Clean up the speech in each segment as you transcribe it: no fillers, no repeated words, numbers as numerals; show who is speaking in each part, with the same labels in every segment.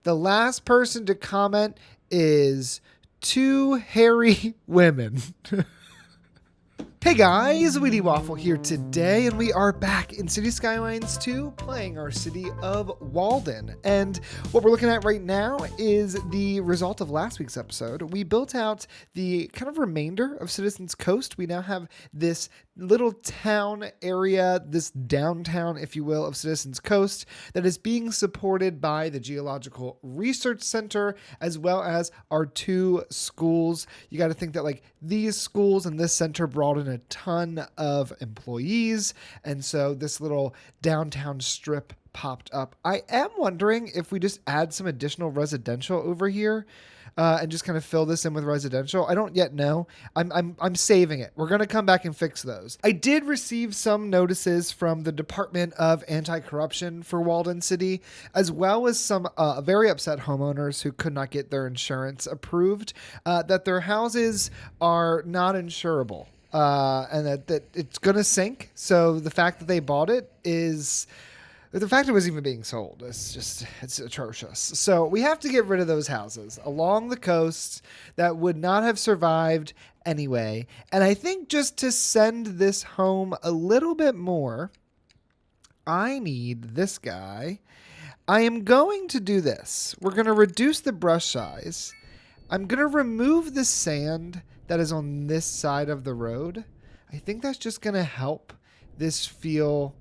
Speaker 1: The last person to comment is two hairy women. Hey guys, Wheatywaffle here today, and we are back in City Skylines 2 playing our city of Walden. And what we're looking at right now is the result of last week's episode. We built out the kind of remainder of Citizens Coast. We now have this little town area, this downtown, if you will, of Citizens Coast that is being supported by the Geological Research Center as well as our two schools. You got to think that like these schools and this center brought in a ton of employees, and so this little downtown strip popped up. I am wondering if we just add some additional residential over here. And just kind of fill this in with residential. I don't yet know. I'm saving it. We're going to come back and fix those. I did receive some notices from the Department of Anti-Corruption for Walden City, as well as some very upset homeowners who could not get their insurance approved, that their houses are not insurable. And that it's going to sink. So the fact that they bought it is... The fact it was even being sold it's atrocious. So we have to get rid of those houses along the coast that would not have survived anyway. And I think just to send this home a little bit more, I need this guy. I am going to do this. We're going to reduce the brush size. I'm going to remove the sand that is on this side of the road. I think that's just going to help this feel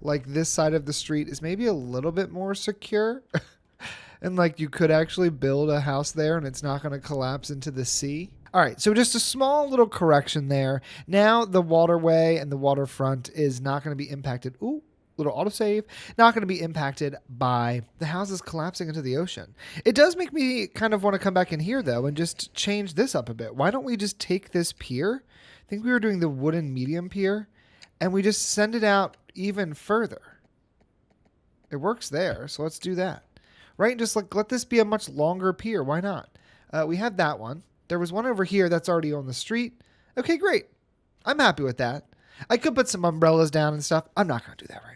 Speaker 1: like this side of the street is maybe a little bit more secure. And like you could actually build a house there and it's not going to collapse into the sea. All right, so just a small little correction there. Now the waterway and the waterfront is not going to be impacted. Ooh, little autosave. Not going to be impacted by the houses collapsing into the ocean. It does make me kind of want to come back in here though and just change this up a bit. Why don't we just take this pier? I think we were doing the wooden medium pier. And we just send it out even further. It works there, so let's do that. Right? Just like let this be a much longer pier. Why not? We have that one. There was one over here that's already on the street. Okay, great. I'm happy with that. I could put some umbrellas down and stuff. I'm not going to do that right now.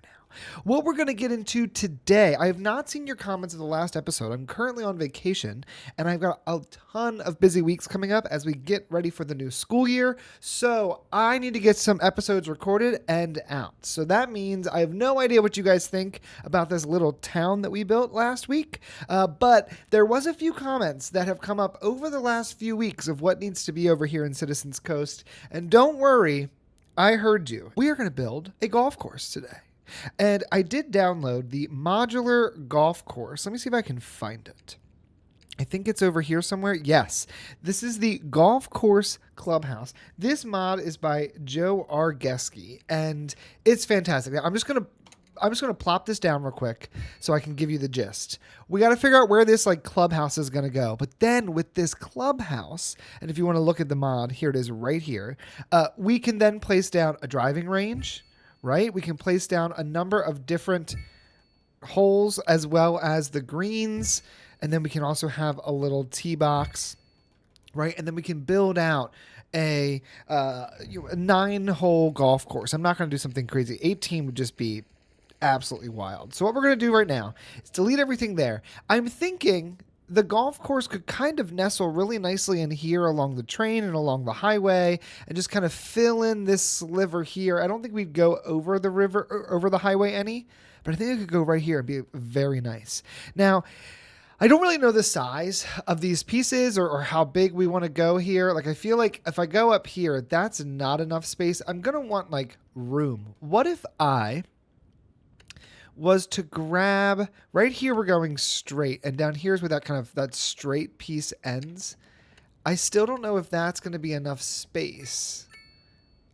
Speaker 1: What we're going to get into today, I have not seen your comments in the last episode. I'm currently on vacation, and I've got a ton of busy weeks coming up as we get ready for the new school year. So I need to get some episodes recorded and out. So that means I have no idea what you guys think about this little town that we built last week. But there was a few comments that have come up over the last few weeks of what needs to be over here in Citizens Coast. And don't worry, I heard you. We are going to build a golf course today. And I did download the modular golf course. Let me see if I can find it. I think it's over here somewhere. Yes, this is the golf course clubhouse. This mod is by Joe R. Geske, and it's fantastic. Now, I'm just gonna plop this down real quick so I can give you the gist. We got to figure out where this like clubhouse is going to go. But then with this clubhouse, and if you want to look at the mod, here it is right here. We can then place down a driving range, right? We can place down a number of different holes as well as the greens. And then we can also have a little tee box, right? And then we can build out a 9-hole golf course. I'm not going to do something crazy. 18 would just be absolutely wild. So what we're going to do right now is delete everything there. I'm thinking the golf course could kind of nestle really nicely in here along the train and along the highway and just kind of fill in this sliver here. I don't think we'd go over the river or over the highway any, but I think it could go right here and be very nice. Now, I don't really know the size of these pieces or how big we want to go here. Like, I feel like if I go up here, that's not enough space. I'm going to want like room. What if I was to grab right here, we're going straight, and down here's where that kind of that straight piece ends. I still don't know if that's going to be enough space.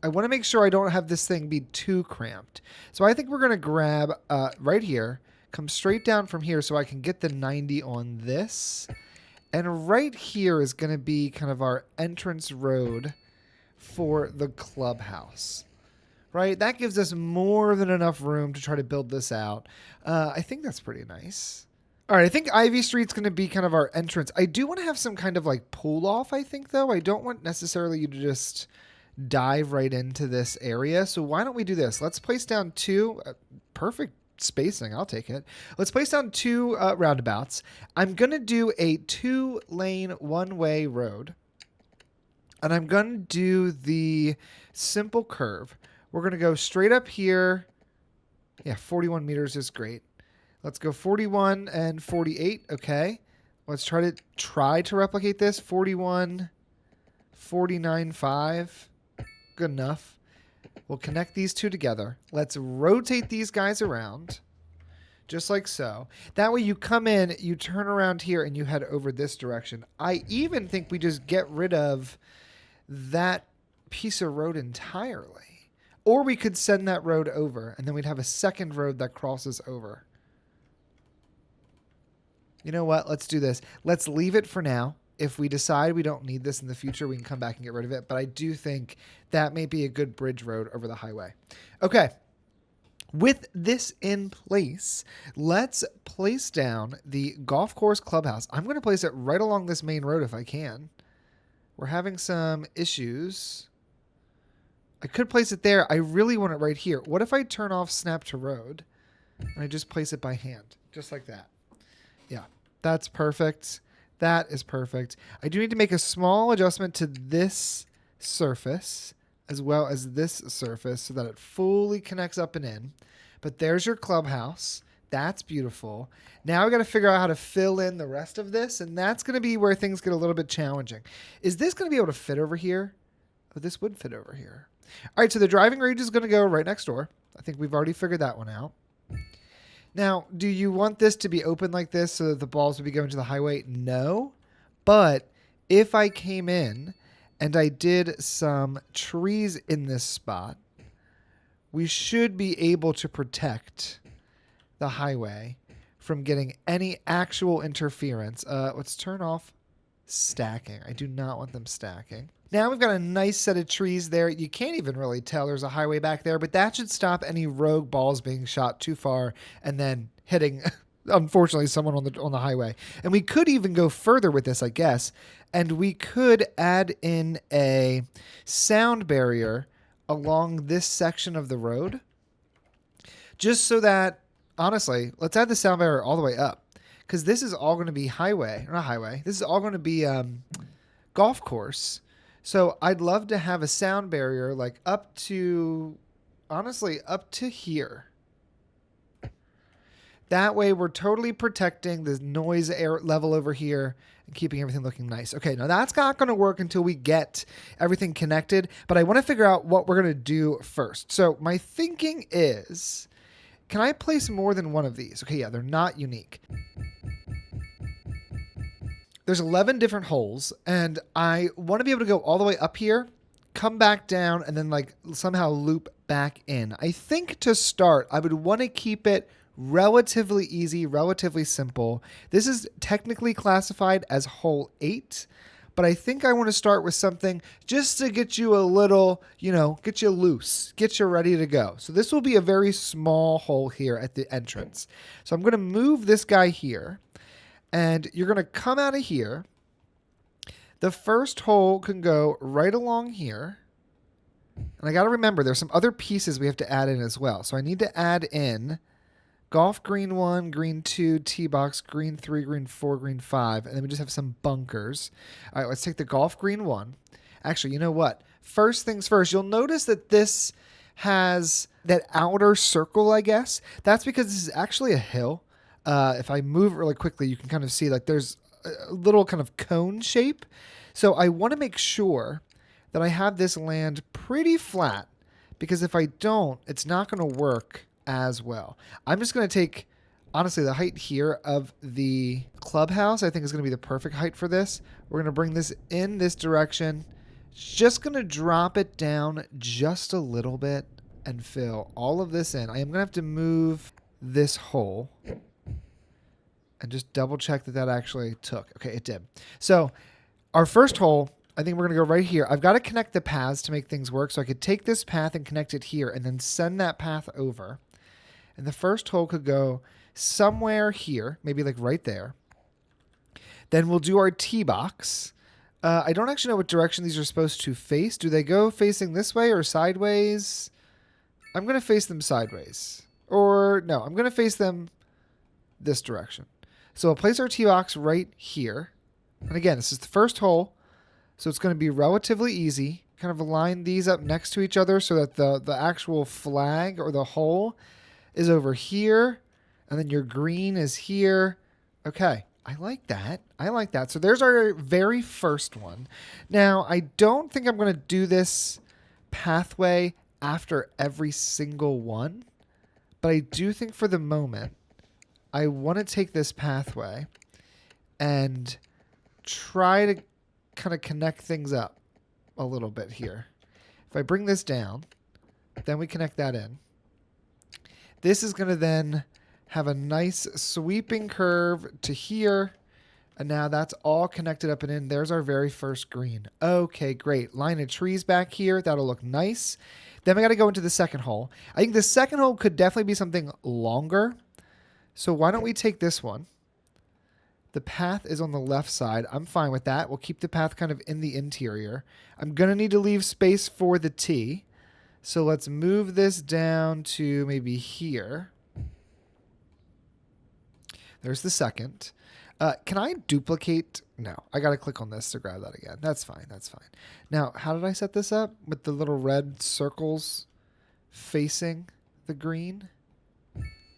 Speaker 1: I want to make sure I don't have this thing be too cramped. So I think we're going to grab right here, come straight down from here so I can get the 90 on this. And right here is going to be kind of our entrance road for the clubhouse. Right? That gives us more than enough room to try to build this out. I think that's pretty nice. All right, I think Ivy Street's going to be kind of our entrance. I do want to have some kind of like pull off, I think, though. I don't want necessarily you to just dive right into this area. So why don't we do this? Let's place down two perfect spacing. I'll take it. Let's place down 2 roundabouts. I'm going to do a 2-lane one-way road. And I'm going to do the simple curve. We're going to go straight up here. Yeah, 41 meters is great. Let's go 41 and 48. Okay. Let's try to replicate this. 41, 49, 5. Good enough. We'll connect these 2 together. Let's rotate these guys around. Just like so. That way you come in, you turn around here, and you head over this direction. I even think we just get rid of that piece of road entirely. Or we could send that road over, and then we'd have a second road that crosses over. You know what? Let's do this. Let's leave it for now. If we decide we don't need this in the future, we can come back and get rid of it. But I do think that may be a good bridge road over the highway. Okay. With this in place, let's place down the golf course clubhouse. I'm going to place it right along this main road if I can. We're having some issues. I could place it there. I really want it right here. What if I turn off snap to road and I just place it by hand? Just like that. Yeah, that's perfect. That is perfect. I do need to make a small adjustment to this surface as well as this surface so that it fully connects up and in. But there's your clubhouse. That's beautiful. Now we got to figure out how to fill in the rest of this, and that's going to be where things get a little bit challenging. Is this going to be able to fit over here? Oh, this would fit over here. All right, so the driving range is going to go right next door. I think we've already figured that one out. Now, do you want this to be open like this so that the balls would be going to the highway? No. But if I came in and I did some trees in this spot, we should be able to protect the highway from getting any actual interference. Let's turn off stacking. I do not want them stacking. Now we've got a nice set of trees there. You can't even really tell there's a highway back there, but that should stop any rogue balls being shot too far and then hitting, unfortunately, someone on the highway. And we could even go further with this, I guess, and we could add in a sound barrier along this section of the road, just so that, honestly, let's add the sound barrier all the way up, because this is all going to be this is all going to be golf course. So I'd love to have a sound barrier like up to, honestly, up to here. That way we're totally protecting the noise air level over here and keeping everything looking nice. Okay, now that's not going to work until we get everything connected, but I want to figure out what we're going to do first. So my thinking is, can I place more than one of these? Okay, yeah, they're not unique. There's 11 different holes, and I want to be able to go all the way up here, come back down, and then like somehow loop back in. I think to start, I would want to keep it relatively easy, relatively simple. This is technically classified as hole 8, but I think I want to start with something just to get you a little, get you loose, get you ready to go. So this will be a very small hole here at the entrance. So I'm going to move this guy here. And you're going to come out of here. The first hole can go right along here. And I got to remember, there's some other pieces we have to add in as well. So I need to add in golf green 1, green 2, tee box, green 3, green 4, green 5. And then we just have some bunkers. All right, let's take the golf green 1. Actually, you know what? First things first, you'll notice that this has that outer circle, I guess. That's because this is actually a hill. If I move it really quickly, you can kind of see like there's a little kind of cone shape. So I want to make sure that I have this land pretty flat, because if I don't, it's not going to work as well. I'm just going to take, honestly, the height here of the clubhouse, I think is going to be the perfect height for this. We're going to bring this in this direction. Just going to drop it down just a little bit and fill all of this in. I am going to have to move this hole and just double check that that actually took. Okay, it did. So our first hole, I think we're going to go right here. I've got to connect the paths to make things work. So I could take this path and connect it here and then send that path over. And the first hole could go somewhere here, maybe like right there. Then we'll do our tee box. I don't actually know what direction these are supposed to face. Do they go facing this way or sideways? I'm going to face them sideways. Or no, I'm going to face them this direction. So we'll place our tee box right here. And again, this is the first hole. So it's going to be relatively easy. Kind of line these up next to each other so that the actual flag or the hole is over here. And then your green is here. Okay. I like that. I like that. So there's our very first one. Now, I don't think I'm going to do this pathway after every single one. But I do think for the moment, I want to take this pathway and try to kind of connect things up a little bit here. If I bring this down, then we connect that in. This is going to then have a nice sweeping curve to here. And now that's all connected up and in. There's our very first green. Okay, great. Line of trees back here. That'll look nice. Then we got to go into the second hole. I think the second hole could definitely be something longer. So why don't we take this one? The path is on the left side. I'm fine with that. We'll keep the path kind of in the interior. I'm going to need to leave space for the tee. So let's move this down to maybe here. There's the second. Can I duplicate? No, I got to click on this to grab that again. That's fine. That's fine. Now, how did I set this up? With the little red circles facing the green.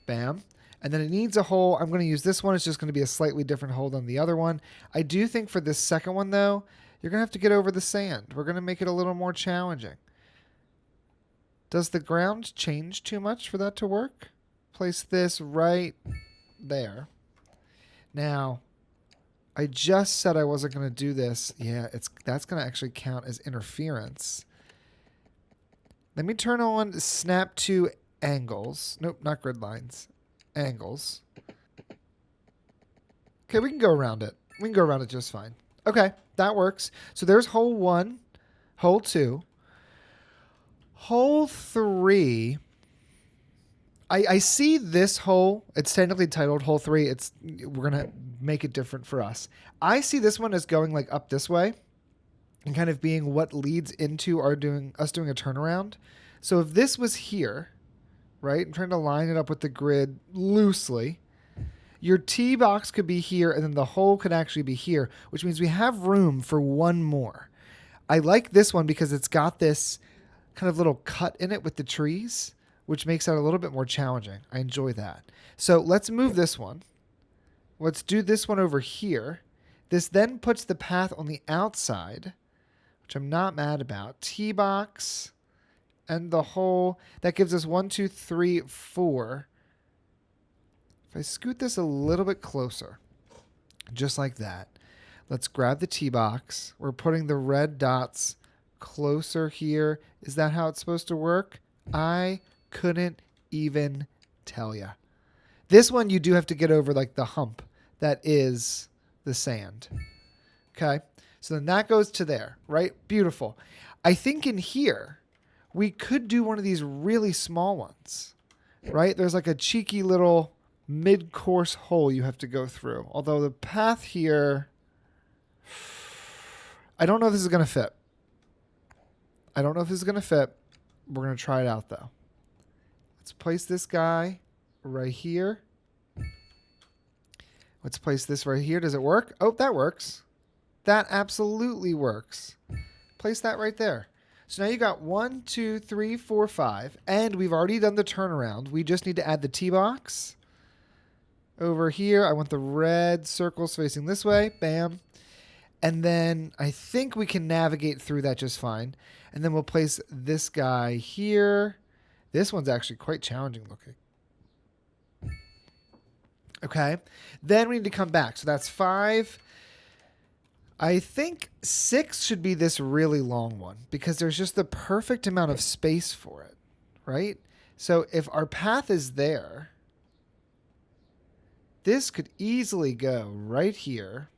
Speaker 1: Bam. And then it needs a hole. I'm going to use this one. It's just going to be a slightly different hole than the other one. I do think for this second one, though, you're going to have to get over the sand. We're going to make it a little more challenging. Does the ground change too much for that to work? Place this right there. Now, I just said I wasn't going to do this. Yeah, that's going to actually count as interference. Let me turn on snap to angles. Nope, not grid lines. Angles. Okay, we can go around it. We can go around it just fine. Okay, that works. So there's hole 1, hole 2. Hole 3. I see this hole. It's technically titled hole 3. We're going to make it different for us. I see this one as going like up this way and kind of being what leads into us doing a turnaround. So if this was here, right? I'm trying to line it up with the grid loosely. Your tee box could be here, and then the hole could actually be here, which means we have room for one more. I like this one because it's got this kind of little cut in it with the trees, which makes it a little bit more challenging. I enjoy that. So let's move this one. Let's do this one over here. This then puts the path on the outside, which I'm not mad about. Tee box and the hole. That gives us 1, 2, 3, 4. If I scoot this a little bit closer, just like that, let's grab the tee box. We're putting the red dots closer here. Is that how it's supposed to work? I couldn't even tell ya. This one you do have to get over like the hump that is the sand. Okay, so then that goes to there, right? Beautiful. I think in here we could do one of these really small ones, right? There's like a cheeky little mid-course hole you have to go through. Although the path here, I don't know if this is going to fit. I don't know if this is going to fit. We're going to try it out though. Let's place this guy right here. Let's place this right here. Does it work? Oh, that works. That absolutely works. Place that right there. So now you got 1, 2, 3, 4, 5. And we've already done the turnaround. We just need to add the tee box. Over here, I want the red circles facing this way. Bam. And then I think we can navigate through that just fine. And then we'll place this guy here. This one's actually quite challenging looking. Okay. Then we need to come back. So that's 5. I think 6 should be this really long one because there's just the perfect amount of space for it, right? So if our path is there, this could easily go right here.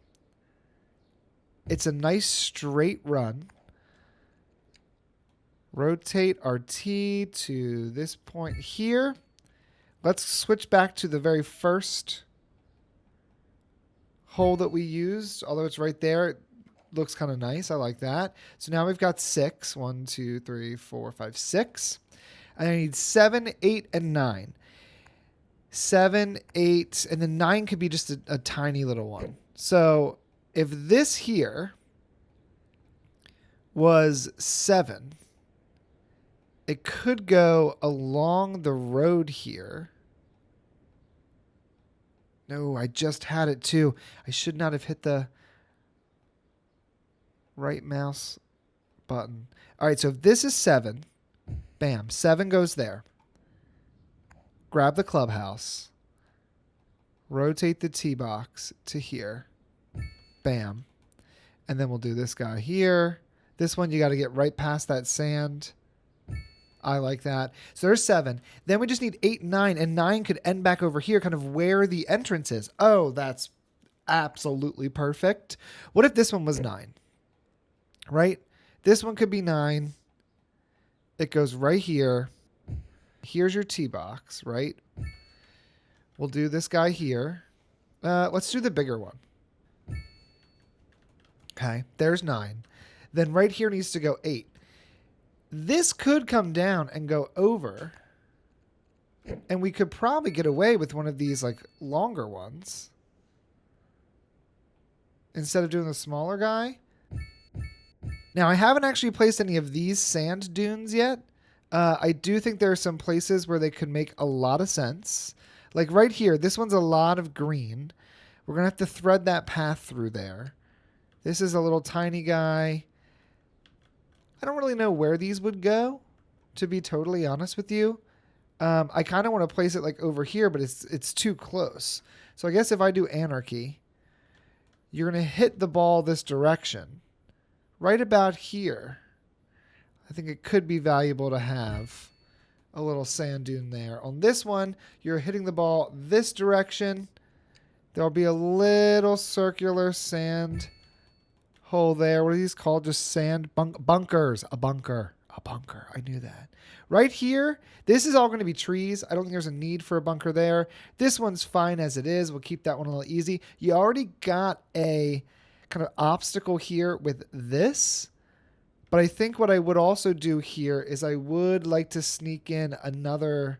Speaker 1: It's a nice straight run. Rotate our tee to this point here. Let's switch back to the very first hole that we used. Although it's right there, it looks kind of nice. I like that. So now we've got 6. 1, 2, 3, 4, 5, 6. And I need 7, 8, and 9. 7, 8, and then 9 could be just a tiny little one. So if this here was 7, it could go along the road here. No, I just had it too. I should not have hit the right mouse button. All right, so if this is 7, bam, 7 goes there. Grab the clubhouse. Rotate the tee box to here. Bam. And then we'll do this guy here. This one, you got to get right past that sand. I like that. So there's 7. Then we just need 8 and 9. And 9 could end back over here, kind of where the entrance is. Oh, that's absolutely perfect. What if this one was 9? Right? This one could be 9. It goes right here. Here's your tee box, right? We'll do this guy here. Let's do the bigger one. Okay, there's 9. Then right here needs to go 8. This could come down and go over. And we could probably get away with one of these like longer ones. Instead of doing the smaller guy. Now, I haven't actually placed any of these sand dunes yet. I do think there are some places where they could make a lot of sense. Like right here, this one's a lot of green. We're going to have to thread that path through there. This is a little tiny guy. I don't really know where these would go, to be totally honest with you. I kind of want to place it like over here, but it's too close. So I guess if I do anarchy, you're going to hit the ball this direction. Right about here. I think it could be valuable to have a little sand dune there. On this one, you're hitting the ball this direction. There'll be a little circular sand hole there. What are these called? Just sand bunkers. A bunker. A bunker. I knew that. Right here, this is all going to be trees. I don't think there's a need for a bunker there. This one's fine as it is. We'll keep that one a little easy. You already got a kind of obstacle here with this. But I think what I would also do here is I would like to sneak in another.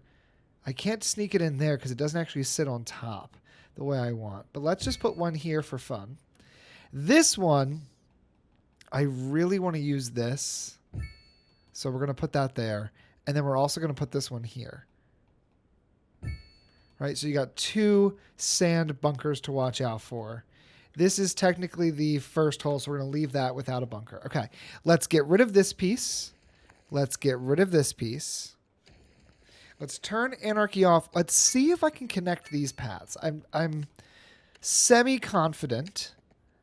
Speaker 1: I can't sneak it in there because it doesn't actually sit on top the way I want. But let's just put one here for fun. This one, I really want to use this. So we're going to put that there. And then we're also going to put this one here. Right, so you got 2 sand bunkers to watch out for. This is technically the first hole, so we're going to leave that without a bunker. Okay, let's get rid of this piece. Let's get rid of this piece. Let's turn anarchy off. Let's see if I can connect these paths. I'm semi-confident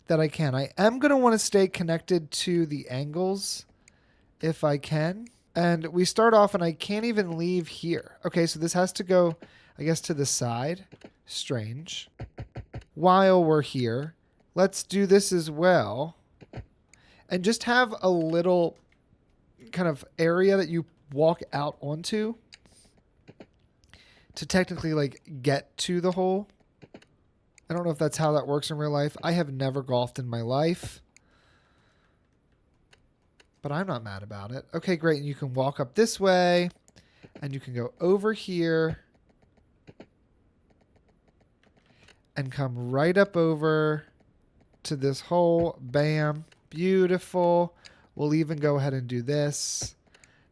Speaker 1: that I can. I am going to want to stay connected to the angles if I can. And we start off, and I can't even leave here. Okay, so this has to go, I guess, to the side. Strange. While we're here, let's do this as well. And just have a little kind of area that you walk out onto to technically like get to the hole. I don't know if that's how that works in real life. I have never golfed in my life. But I'm not mad about it. Okay, great. And you can walk up this way. And you can go over here. And come right up over to this hole. Bam. Beautiful. We'll even go ahead and do this.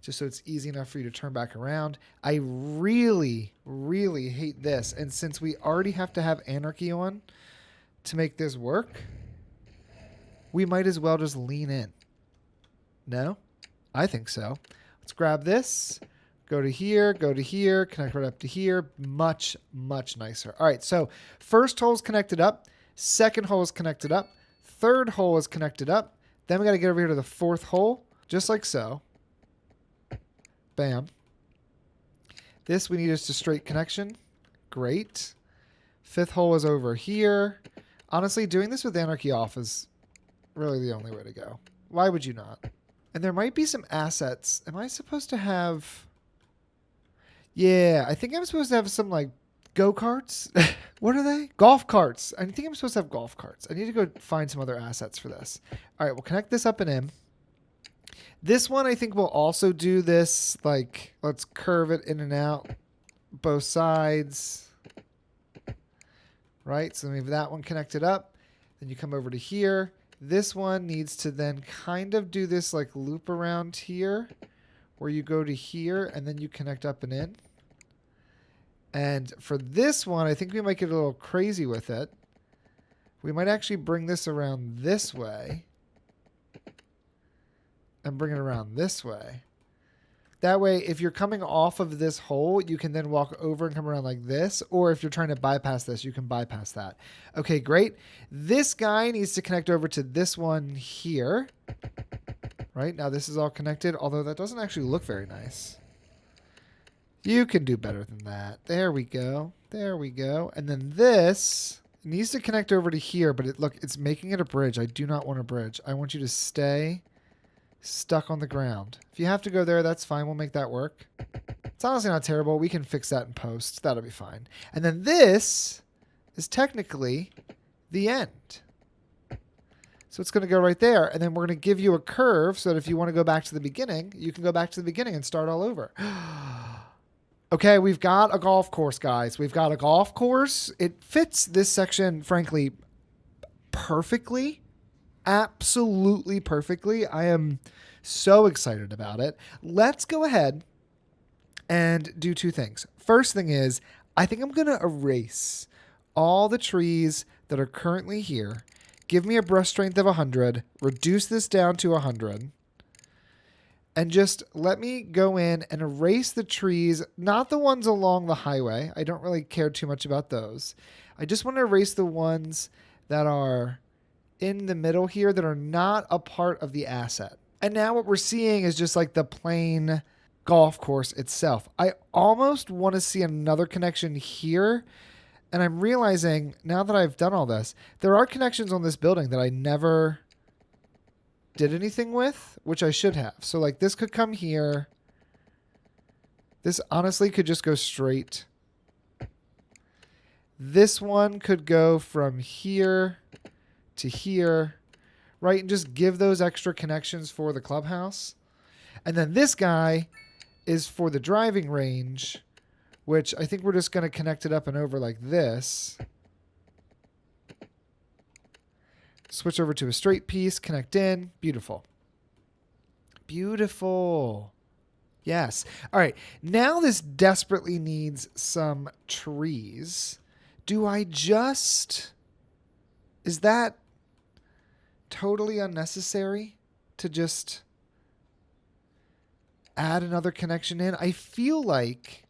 Speaker 1: Just so it's easy enough for you to turn back around. I really, really hate this. And since we already have to have anarchy on to make this work, we might as well just lean in. No? I think so. Let's grab this. Go to here, connect right up to here. Much, much nicer. All right, so first hole is connected up. Second hole is connected up. Third hole is connected up. Then we got to get over here to the fourth hole, just like so. Bam. This we need is a straight connection. Great. Fifth hole is over here. Honestly, doing this with anarchy off is really the only way to go. Why would you not? And there might be some assets. Am I supposed to have... Yeah, I think I'm supposed to have some, like, go-karts. What are they? Golf carts. I think I'm supposed to have golf carts. I need to go find some other assets for this. All right, we'll connect this up and in. This one, I think we'll also do this, like, let's curve it in and out both sides. right? So then we have that one connected up. Then you come over to here. This one needs to then kind of do this like loop around here where you go to here and then you connect up and in. And for this one, I think we might get a little crazy with it. We might actually bring this around this way and bring it around this way. That way, if you're coming off of this hole, you can then walk over and come around like this. Or if you're trying to bypass this, you can bypass that. Okay, great. This guy needs to connect over to this one here. Right, now this is all connected, although that doesn't actually look very nice. You can do better than that. There we go. There we go. And then this needs to connect over to here, but look, it's making it a bridge. I do not want a bridge. I want you to stay stuck on the ground. If you have to go there, that's fine. We'll make that work. It's honestly not terrible. We can fix that in post. That'll be fine. And then this is technically the end. So it's going to go right there. And then we're going to give you a curve so that if you want to go back to the beginning, you can go back to the beginning and start all over. Okay, we've got a golf course, guys. We've got a golf course. It fits this section, frankly, perfectly. Absolutely perfectly. I am so excited about it. Let's go ahead and do two things. First thing is, I think I'm going to erase all the trees that are currently here. Give me a brush strength of 100. Reduce this down to 100. And just let me go in and erase the trees, not the ones along the highway. I don't really care too much about those. I just want to erase the ones that are in the middle here that are not a part of the asset. And now what we're seeing is just like the plain golf course itself. I almost want to see another connection here. And I'm realizing now that I've done all this, there are connections on this building that I never did anything with, which I should have. So like this could come here. This honestly could just go straight. This one could go from here to here, right? And just give those extra connections for the clubhouse. And then this guy is for the driving range, which I think we're just going to connect it up and over like this. Switch over to a straight piece, connect in. Beautiful. Beautiful. Yes. All right. Now this desperately needs some trees. Do I just... Is that totally unnecessary to just add another connection in? I feel like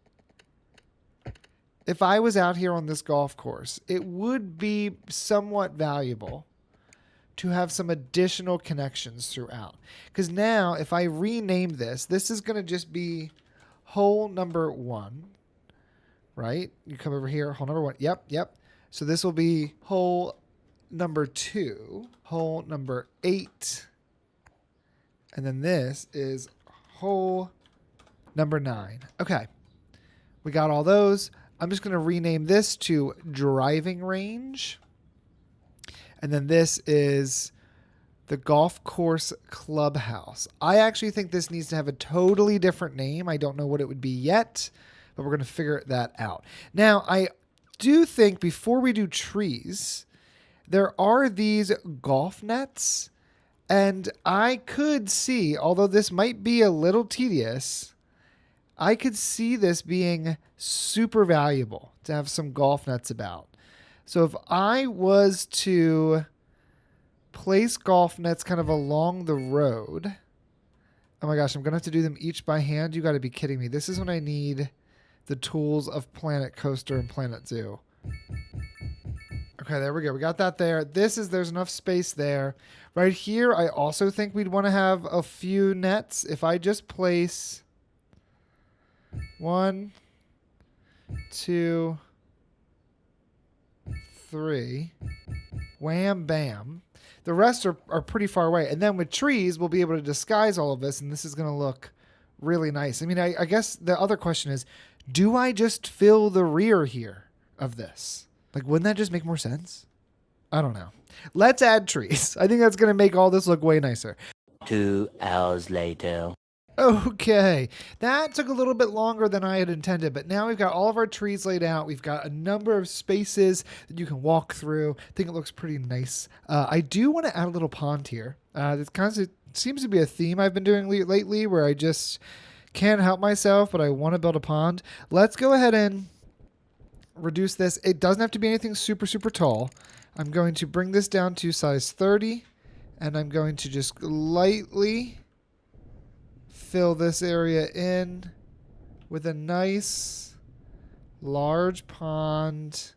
Speaker 1: if I was out here on this golf course, it would be somewhat valuable to have some additional connections throughout. Because now if I rename this, this is going to just be hole number 1, right? You come over here, hole number 1. Yep. So this will be hole number 2, hole number 8. And then this is hole number 9. Okay. We got all those. I'm just going to rename this to driving range. And then this is the golf course clubhouse. I actually think this needs to have a totally different name. I don't know what it would be yet, but we're going to figure that out. Now, I do think before we do trees, there are these golf nets. And I could see, although this might be a little tedious, I could see this being super valuable to have some golf nets about. So if I was to place golf nets kind of along the road, oh my gosh, I'm going to have to do them each by hand. You got to be kidding me. This is when I need the tools of Planet Coaster and Planet Zoo. Okay, there we go. We got that there. There's enough space there. Right here, I also think we'd want to have a few nets. If I just place 1, 2, 3, wham, bam. The rest are pretty far away. And then with trees, we'll be able to disguise all of this, and this is going to look really nice. I mean, I guess the other question is, do I just fill the rear here of this? Like, wouldn't that just make more sense? I don't know. Let's add trees. I think that's going to make all this look way nicer.
Speaker 2: 2 hours later.
Speaker 1: Okay, that took a little bit longer than I had intended, but now we've got all of our trees laid out. We've got a number of spaces that you can walk through. I think it looks pretty nice. I do want to add a little pond here. This kind of seems to be a theme I've been doing lately where I just can't help myself, but I want to build a pond. Let's go ahead and reduce this. It doesn't have to be anything super, super tall. I'm going to bring this down to size 30, and I'm going to just lightly fill this area in with a nice large pond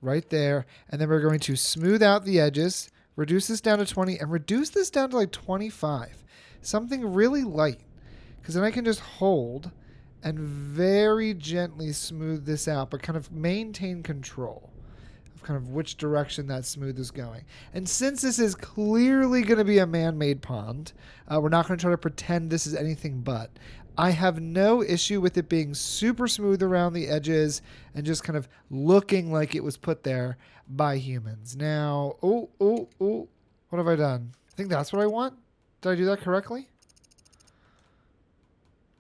Speaker 1: right there. And then we're going to smooth out the edges, reduce this down to 20, and reduce this down to like 25. Something really light, because then I can just hold and very gently smooth this out, but kind of maintain control of kind of which direction that smooth is going. And since this is clearly going to be a man-made pond, we're not going to try to pretend this is anything but. I have no issue with it being super smooth around the edges and just kind of looking like it was put there by humans. Now, what have I done? I think that's what I want. Did I do that correctly?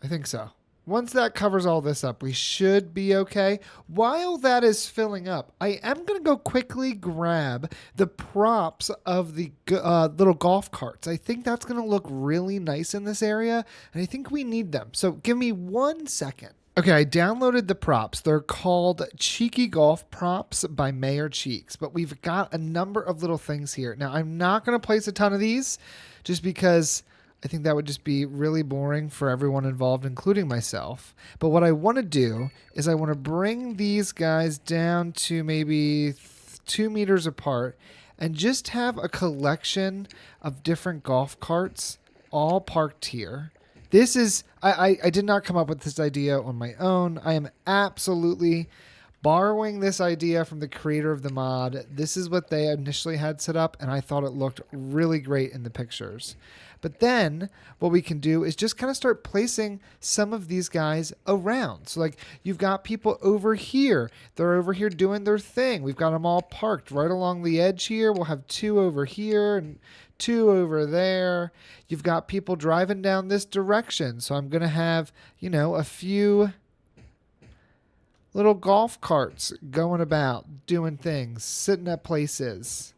Speaker 1: I think so. Once that covers all this up, we should be okay. While that is filling up, I am going to go quickly grab the props of the little golf carts. I think that's going to look really nice in this area, and I think we need them. So give me 1 second. Okay, I downloaded the props. They're called Cheeky Golf Props by Mayor Cheeks, but we've got a number of little things here. Now, I'm not going to place a ton of these just because I think that would just be really boring for everyone involved, including myself. But what I want to do is I want to bring these guys down to maybe 2 meters apart and just have a collection of different golf carts all parked here. This is, I did not come up with this idea on my own. I am absolutely borrowing this idea from the creator of the mod. This is what they initially had set up, and I thought it looked really great in the pictures. But then what we can do is just kind of start placing some of these guys around. So like you've got people over here. They're over here doing their thing. We've got them all parked right along the edge here. We'll have 2 over here and 2 over there. You've got people driving down this direction. So I'm going to have, a few little golf carts going about, doing things, sitting at places.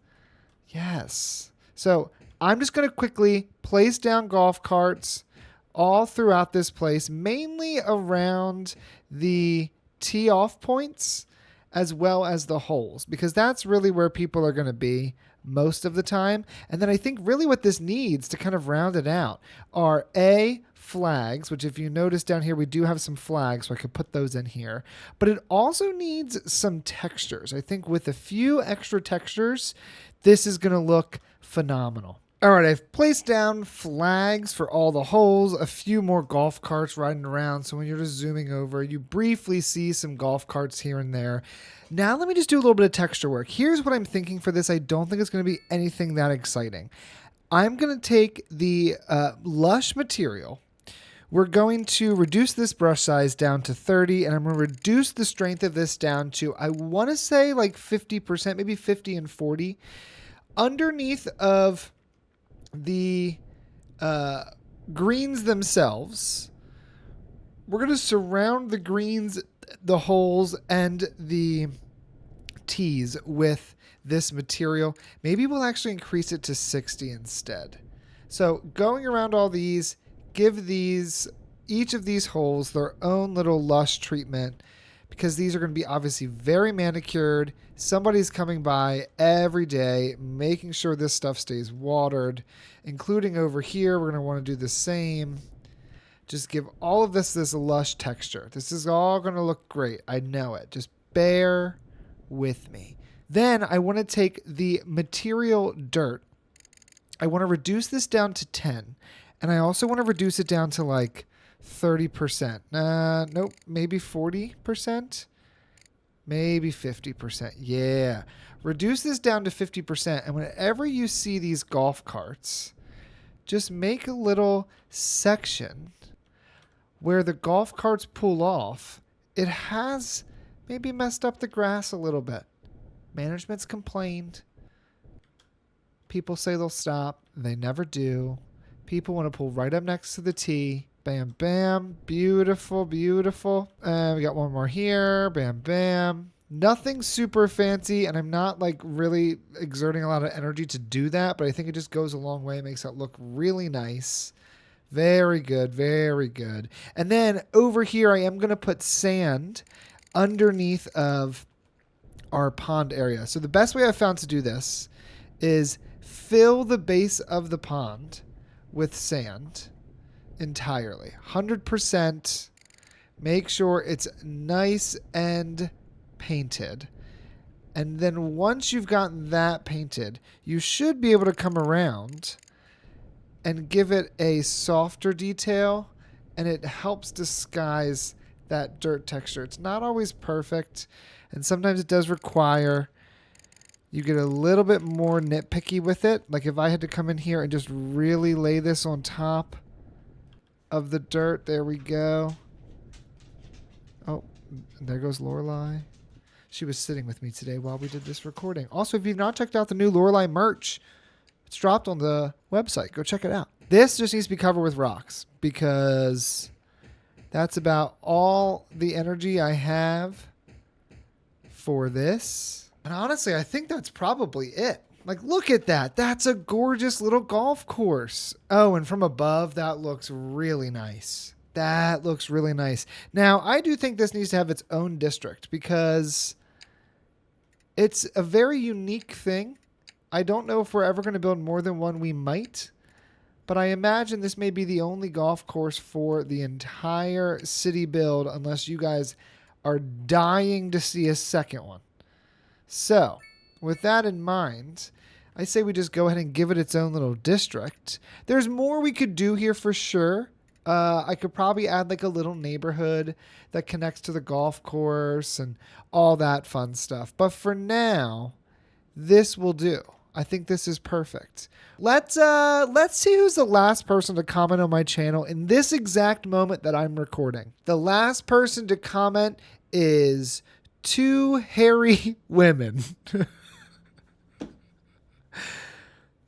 Speaker 1: Yes. So I'm just going to quickly place down golf carts all throughout this place, mainly around the tee off points as well as the holes, because that's really where people are going to be most of the time. And then I think really what this needs to kind of round it out are flags, which if you notice down here, we do have some flags, so I could put those in here. But it also needs some textures. I think with a few extra textures, this is going to look phenomenal. All right, I've placed down flags for all the holes, a few more golf carts riding around. So when you're just zooming over, you briefly see some golf carts here and there. Now let me just do a little bit of texture work. Here's what I'm thinking for this. I don't think it's going to be anything that exciting. I'm going to take the lush material. We're going to reduce this brush size down to 30, and I'm going to reduce the strength of this down to, I want to say like 50%, maybe 50 and 40. Underneath of the greens themselves, we're going to surround the greens, the holes, and the tees with this material. Maybe we'll actually increase it to 60 instead. So going around all these, give each of these holes their own little lush treatment, because these are going to be obviously very manicured. Somebody's coming by every day, making sure this stuff stays watered, including over here. We're going to want to do the same. Just give all of this lush texture. This is all going to look great. I know it. Just bear with me. Then I want to take the material dirt. I want to reduce this down to 10. And I also want to reduce it down to like 30%. Nope, maybe 40%. Maybe 50%. Yeah. Reduce this down to 50%. And whenever you see these golf carts, just make a little section where the golf carts pull off. It has maybe messed up the grass a little bit. Management's complained. People say they'll stop. They never do. People want to pull right up next to the tee. Bam, bam. Beautiful, beautiful. We got one more here. Bam, bam. Nothing super fancy, and I'm not like really exerting a lot of energy to do that, but I think it just goes a long way. It makes it look really nice. Very good, very good. And then over here, I am going to put sand underneath of our pond area. So the best way I've found to do this is fill the base of the pond with sand entirely. 100%. Make sure it's nice and painted. And then once you've gotten that painted, you should be able to come around and give it a softer detail, and it helps disguise that dirt texture. It's not always perfect, and sometimes it does require you get a little bit more nitpicky with it. Like if I had to come in here and just really lay this on top of the dirt. There we go. Oh, there goes Lorelai. She was sitting with me today while we did this recording. Also, if you've not checked out the new Lorelai merch, it's dropped on the website. Go check it out. This just needs to be covered with rocks because that's about all the energy I have for this. And honestly, I think that's probably it. Like, look at that. That's a gorgeous little golf course. Oh, and from above, that looks really nice. That looks really nice. Now, I do think this needs to have its own district because it's a very unique thing. I don't know if we're ever going to build more than one. We might. But I imagine this may be the only golf course for the entire city build unless you guys are dying to see a second one. So, with that in mind, I say we just go ahead and give it its own little district. There's more we could do here for sure. I could probably add like a little neighborhood that connects to the golf course and all that fun stuff. But for now, this will do. I think this is perfect. Let's see who's the last person to comment on my channel in this exact moment that I'm recording. The last person to comment is two hairy women.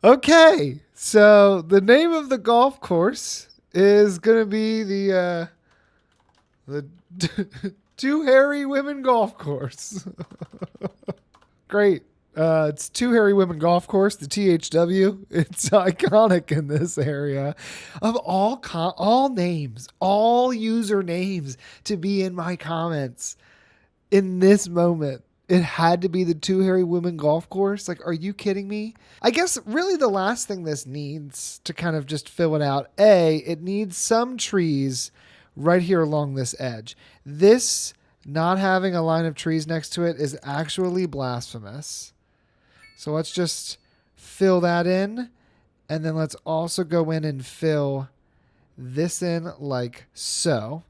Speaker 1: Okay, so the name of the golf course is going to be the Two Hairy Women Golf Course. Great. It's Two Hairy Women Golf Course, the THW. It's iconic in this area. Of all names, all user names to be in my comments in this moment, it had to be the Two Hairy Women Golf Course. Like, are you kidding me? I guess really the last thing this needs to kind of just fill it out, it needs some trees right here along this edge. This not having a line of trees next to it is actually blasphemous. So let's just fill that in. And then let's also go in and fill this in like so.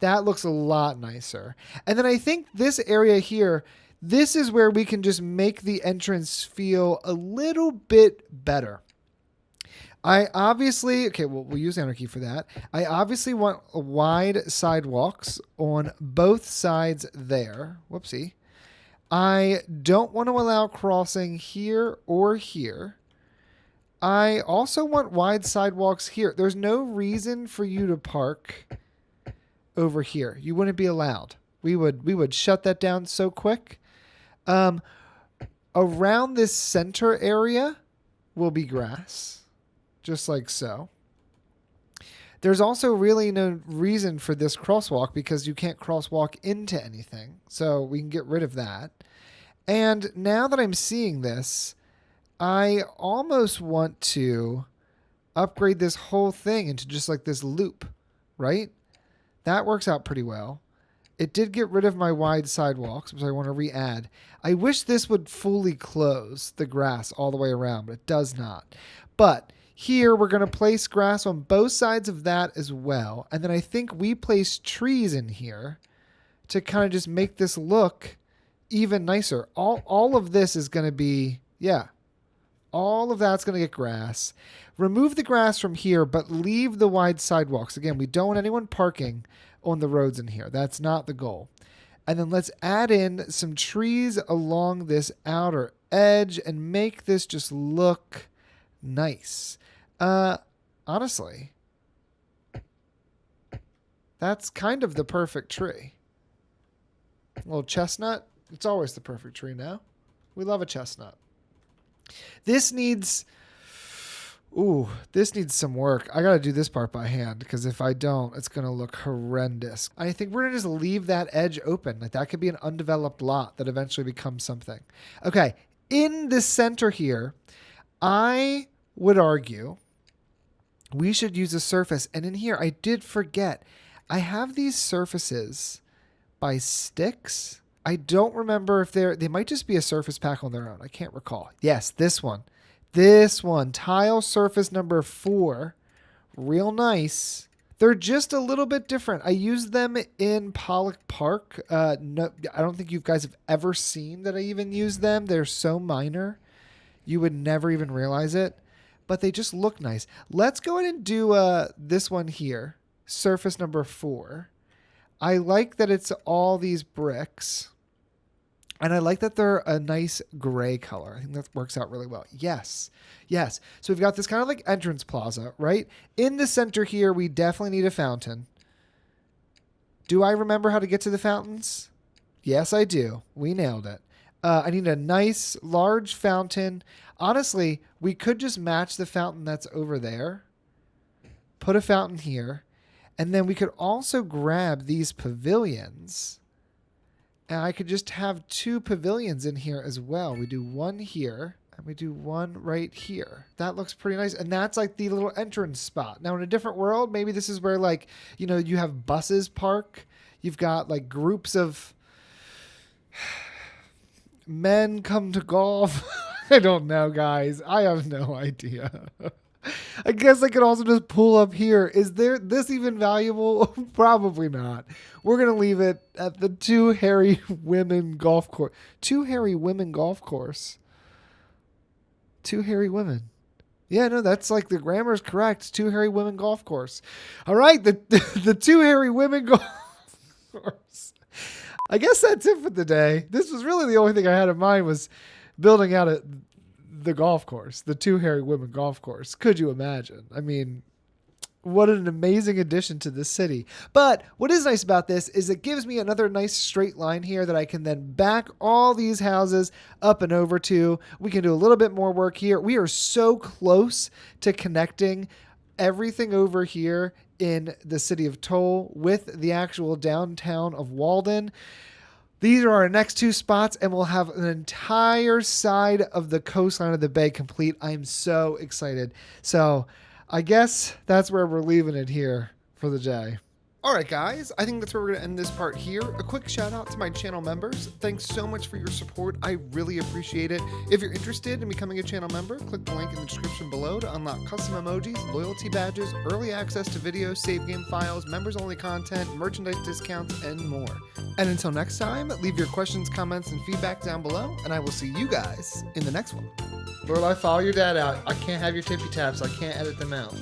Speaker 1: That looks a lot nicer. And then I think this area here, this is where we can just make the entrance feel a little bit better. I obviously, okay, well, we'll use Anarchy for that. I obviously want wide sidewalks on both sides there. Whoopsie. I don't want to allow crossing here or here. I also want wide sidewalks here. There's no reason for you to park over here. You wouldn't be allowed. We would shut that down so quick. Around this center area will be grass, just like so. There's also really no reason for this crosswalk because you can't crosswalk into anything. So we can get rid of that. And now that I'm seeing this, I almost want to upgrade this whole thing into just like this loop, right? That works out pretty well. It did get rid of my wide sidewalks, which I want to re-add. I wish this would fully close the grass all the way around, but it does not. But here we're going to place grass on both sides of that as well. And then I think we place trees in here to kind of just make this look even nicer. All of this is going to be, all of that's going to get grass. Remove the grass from here, but leave the wide sidewalks. Again, we don't want anyone parking on the roads in here. That's not the goal. And then let's add in some trees along this outer edge and make this just look nice. Honestly, That's kind of the perfect tree. A little chestnut. It's always the perfect tree now. We love a chestnut. This needs... Ooh, this needs some work. I got to do this part by hand because if I don't, it's going to look horrendous. I think we're going to just leave that edge open. Like that could be an undeveloped lot that eventually becomes something. Okay, in the center here, I would argue we should use a surface. And in here, I did forget. I have these surfaces by sticks. I don't remember if they might just be a surface pack on their own. I can't recall. Yes, this one. This one, tile surface number 4, real nice. They're just a little bit different. I used them in Pollock Park. No, I don't think you guys have ever seen that I even use them. They're so minor, you would never even realize it, but they just look nice. Let's go ahead and do this one here, surface number 4. I like that it's all these bricks. And I like that they're a nice gray color. I think that works out really well. Yes. Yes. So we've got this kind of like entrance plaza, right? In the center here, we definitely need a fountain. Do I remember how to get to the fountains? Yes, I do. We nailed it. I need a nice large fountain. Honestly, we could just match the fountain that's over there. Put a fountain here. And then we could also grab these pavilions. And I could just have 2 pavilions in here as well. We do one here and we do one right here. That looks pretty nice. And that's like the little entrance spot. Now in a different world, maybe this is where like, you know, you have buses park. You've got like groups of men come to golf. I don't know, guys. I have no idea. I guess I could also just pull up here. Is this even valuable? Probably not. We're going to leave it at the 2 hairy women golf course. 2 hairy women golf course. 2 hairy women. Yeah, no, that's like the grammar is correct. 2 hairy women golf course. All right, the 2 hairy women golf course. I guess that's it for the day. This was really the only thing I had in mind was building out the golf course, the 2 hairy women golf course. Could you imagine? I mean, what an amazing addition to this city. But what is nice about this is it gives me another nice straight line here that I can then back all these houses up and over to. We can do a little bit more work here. We are so close to connecting everything over here in the city of Toll with the actual downtown of Walden. These are our next 2 spots, and we'll have an entire side of the coastline of the bay complete. I'm so excited. So I guess that's where we're leaving it here for the day. All right, guys, I think that's where we're going to end this part here. A quick shout out to my channel members. Thanks so much for your support. I really appreciate it. If you're interested in becoming a channel member, click the link in the description below to unlock custom emojis, loyalty badges, early access to videos, save game files, members-only content, merchandise discounts, and more. And until next time, leave your questions, comments, and feedback down below, and I will see you guys in the next one. Lorelai, follow your dad out. I can't have your tippy taps. I can't edit them out.